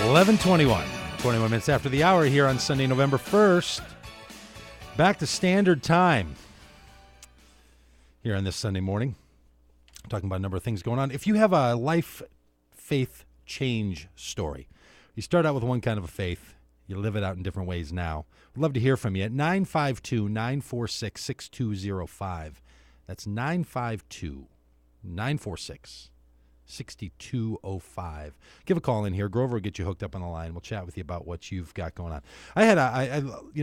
11:21, 21 minutes after the hour here on Sunday, November 1st. Back to standard time here on this Sunday morning. Talking about a number of things going on. If you have a life faith change story, you start out with one kind of a faith, you live it out in different ways now. We'd love to hear from you at 952-946-6205. That's 952-946-6205. Give a call in here. Grover will get you hooked up on the line. We'll chat with you about what you've got going on. I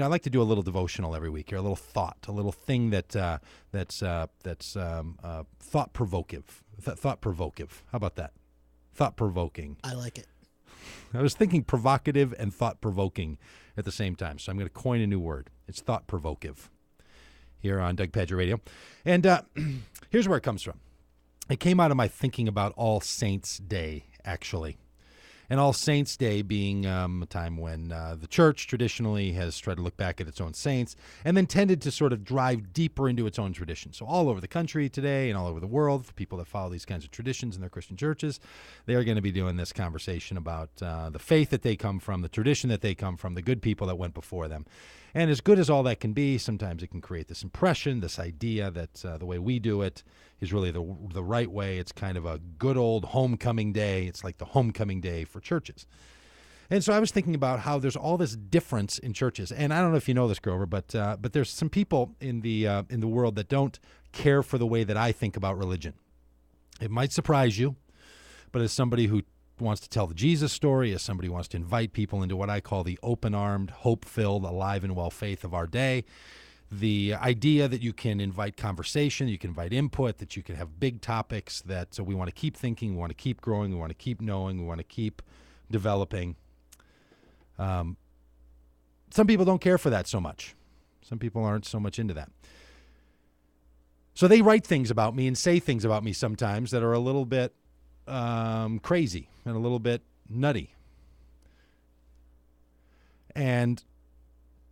like to do a little devotional every week here, a little thought, a little thing that's thought provocative. Thought provocative. How about that? Thought provoking. I like it. I was thinking provocative and thought provoking at the same time, so I'm going to coin a new word. It's thought provocative here on Doug Pagitt Radio, and here's where it comes from. It came out of my thinking about All Saints Day, actually. And All Saints Day being a time when the church traditionally has tried to look back at its own saints and then tended to sort of drive deeper into its own tradition. So all over the country today and all over the world, for people that follow these kinds of traditions in their Christian churches, they are going to be doing this conversation about the faith that they come from, the tradition that they come from, the good people that went before them. And as good as all that can be, sometimes it can create this impression, this idea that the way we do it is really the right way. It's kind of a good old homecoming day. It's like the homecoming day for churches. And so I was thinking about how there's all this difference in churches. And I don't know if you know this, Grover, but there's some people in the world that don't care for the way that I think about religion. It might surprise you, but as somebody who wants to tell the Jesus story, as somebody who wants to invite people into what I call the open-armed, hope-filled, alive and well faith of our day, the idea that you can invite conversation, you can invite input, that you can have big topics that we want to keep thinking, we want to keep growing, we want to keep knowing, we want to keep developing. Some people don't care for that so much. Some people aren't so much into that. So they write things about me and say things about me sometimes that are a little bit crazy and a little bit nutty. And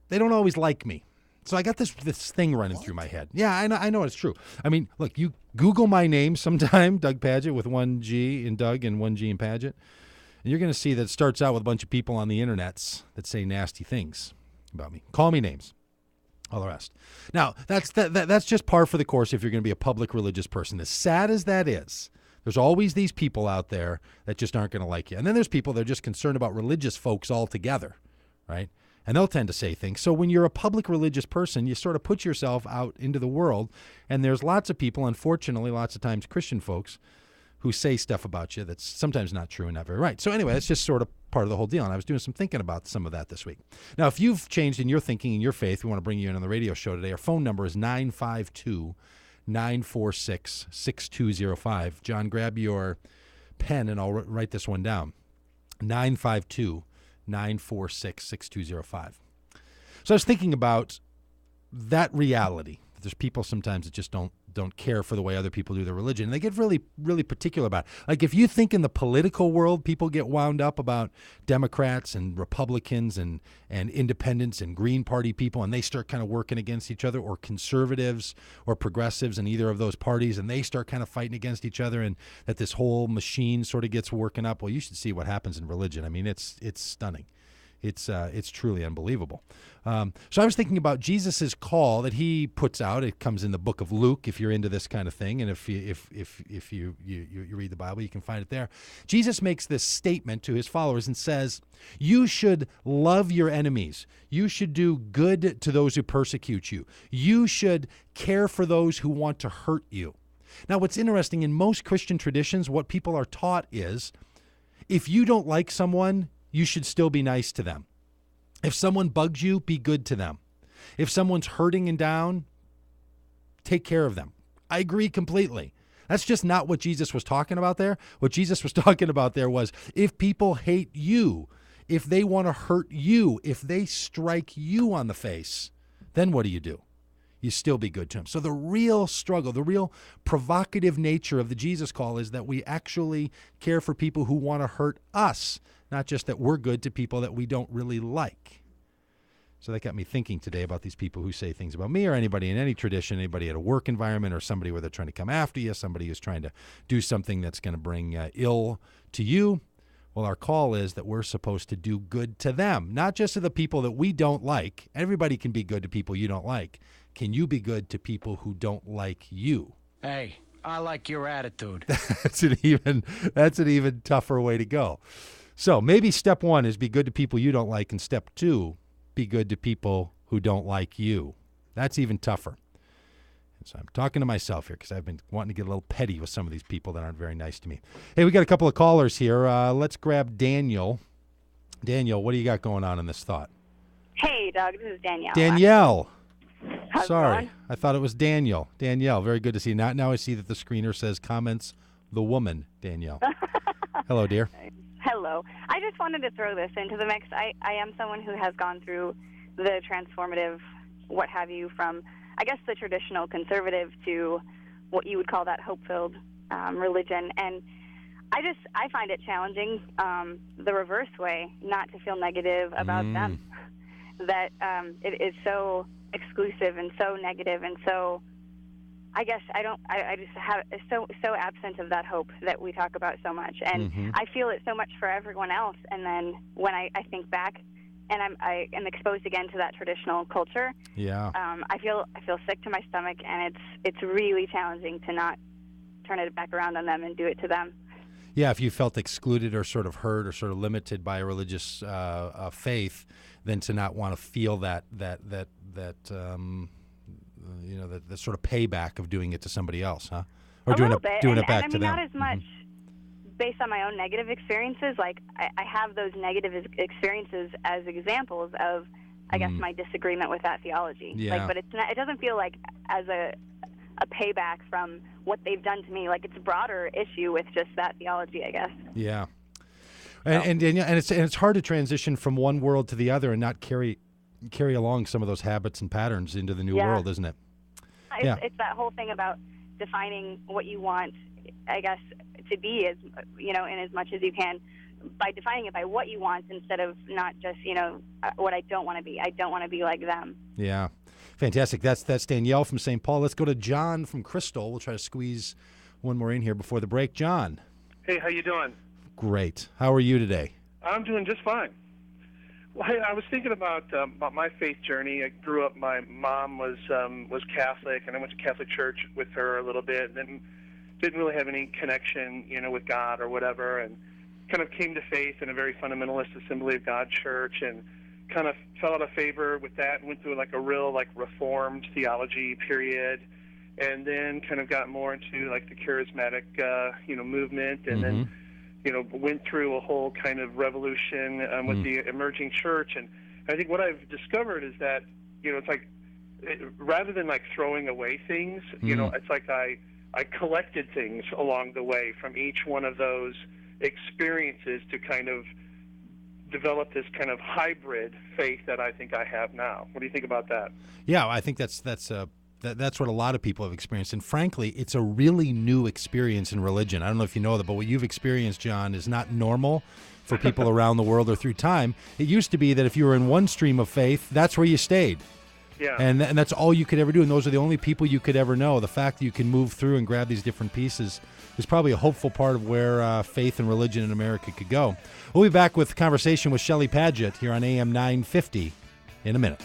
they don't always like me. So I got this thing running through my head. Yeah, I know it's true. I mean, look, you Google my name sometime, Doug Pagitt, with one G in Doug and one G in Pagitt, and you're going to see that it starts out with a bunch of people on the internets that say nasty things about me. Call me names. All the rest. Now, that's just par for the course if you're going to be a public religious person. As sad as that is, there's always these people out there that just aren't going to like you. And then there's people that are just concerned about religious folks altogether, right? And they'll tend to say things. So when you're a public religious person, you sort of put yourself out into the world, and there's lots of people, unfortunately, lots of times Christian folks, who say stuff about you that's sometimes not true and not very right. So anyway, that's just sort of part of the whole deal, and I was doing some thinking about some of that this week. Now, if you've changed in your thinking and your faith, we want to bring you in on the radio show today. Our phone number is 952-946-6205. John, grab your pen, and I'll write this one down. 952-946-6205. So I was thinking about that reality. That there's people sometimes that just don't care for the way other people do their religion. And they get really, really particular about it. Like if you think in the political world, people get wound up about Democrats and Republicans and independents and Green Party people, and they start kind of working against each other, or conservatives or progressives in either of those parties, and they start kind of fighting against each other, and that this whole machine sort of gets working up. Well, you should see what happens in religion. I mean, it's stunning. It's truly unbelievable. So I was thinking about Jesus's call that he puts out. It comes in the book of Luke, if you're into this kind of thing, and if you read the Bible, you can find it there. Jesus makes this statement to his followers and says, "You should love your enemies. You should do good to those who persecute you. You should care for those who want to hurt you." Now, what's interesting, in most Christian traditions, what people are taught is, if you don't like someone, you should still be nice to them. If someone bugs you, be good to them. If someone's hurting and down, take care of them. I agree completely. That's just not what Jesus was talking about there. What Jesus was talking about there was, if people hate you, if they want to hurt you, if they strike you on the face, then what do? You still be good to them. So the real struggle, the real provocative nature of the Jesus call is that we actually care for people who want to hurt us, not just that we're good to people that we don't really like. So that got me thinking today about these people who say things about me, or anybody in any tradition, anybody at a work environment, or somebody where they're trying to come after you, somebody who's trying to do something that's going to bring ill to you, Well, our call is that we're supposed to do good to them, not just to the people that we don't like. Everybody can be good to people you don't like. Can you be good to people who don't like you? Hey, I like your attitude. That's an even tougher way to go. So maybe step one is be good to people you don't like, and step two, be good to people who don't like you. That's even tougher. So I'm talking to myself here because I've been wanting to get a little petty with some of these people that aren't very nice to me. Hey, we got a couple of callers here. Let's grab Daniel. Daniel, what do you got going on in this thought? Hey, Doug. This is Danielle. Danielle. How's it Sorry. going? I thought it was Daniel. Danielle, very good to see you. Now I see that the screener says comments the woman, Danielle. Hello, dear. Hello. I just wanted to throw this into the mix. I am someone who has gone through the transformative what have you from, I guess, the traditional conservative to what you would call that hope-filled religion. And I find it challenging the reverse way, not to feel negative about them. That it is so exclusive and so negative and so, I guess I just have so absent of that hope that we talk about so much. And I feel it so much for everyone else. And then when I think back and I am exposed again to that traditional culture, I feel sick to my stomach, and it's really challenging to not turn it back around on them and do it to them. Yeah, if you felt excluded or sort of hurt or sort of limited by a religious faith, then to not want to feel that sort of payback of doing it to somebody else, huh? Or doing it back to them. Not as much based on my own negative experiences. Like I have those negative experiences as examples of, I guess, my disagreement with that theology. Yeah. But it's not. It doesn't feel like as a payback from what they've done to me. Like it's a broader issue with just that theology, I guess. Yeah. And it's hard to transition from one world to the other and not carry along some of those habits and patterns into the new world, isn't it? It's that whole thing about defining what you want, I guess, to be, as in as much as you can, by defining it by what you want instead of not just what I don't want to be. I don't want to be like them. Yeah, fantastic. That's Danielle from St. Paul. Let's go to John from Crystal. We'll try to squeeze one more in here before the break. John. Hey, how you doing? Great. How are you today? I'm doing just fine. Well, hey, I was thinking about my faith journey. I grew up. My mom was Catholic, and I went to Catholic church with her a little bit, and then didn't really have any connection, with God or whatever, and kind of came to faith in a very fundamentalist Assembly of God church, and kind of fell out of favor with that, and went through like a real Reformed theology period, and then kind of got more into like the charismatic movement, and then went through a whole kind of revolution with the emerging church. And I think what I've discovered is that, it's like, rather than like throwing away things, it's like I collected things along the way from each one of those experiences to kind of develop this kind of hybrid faith that I think I have now. What do you think about that? Yeah, I think that's what a lot of people have experienced. And frankly, it's a really new experience in religion. I don't know if you know that, but what you've experienced, John, is not normal for people around the world or through time. It used to be that if you were in one stream of faith, that's where you stayed. Yeah. And that's all you could ever do. And those are the only people you could ever know. The fact that you can move through and grab these different pieces is probably a hopeful part of where faith and religion in America could go. We'll be back with conversation with Shelley Pagitt here on AM 950 in a minute.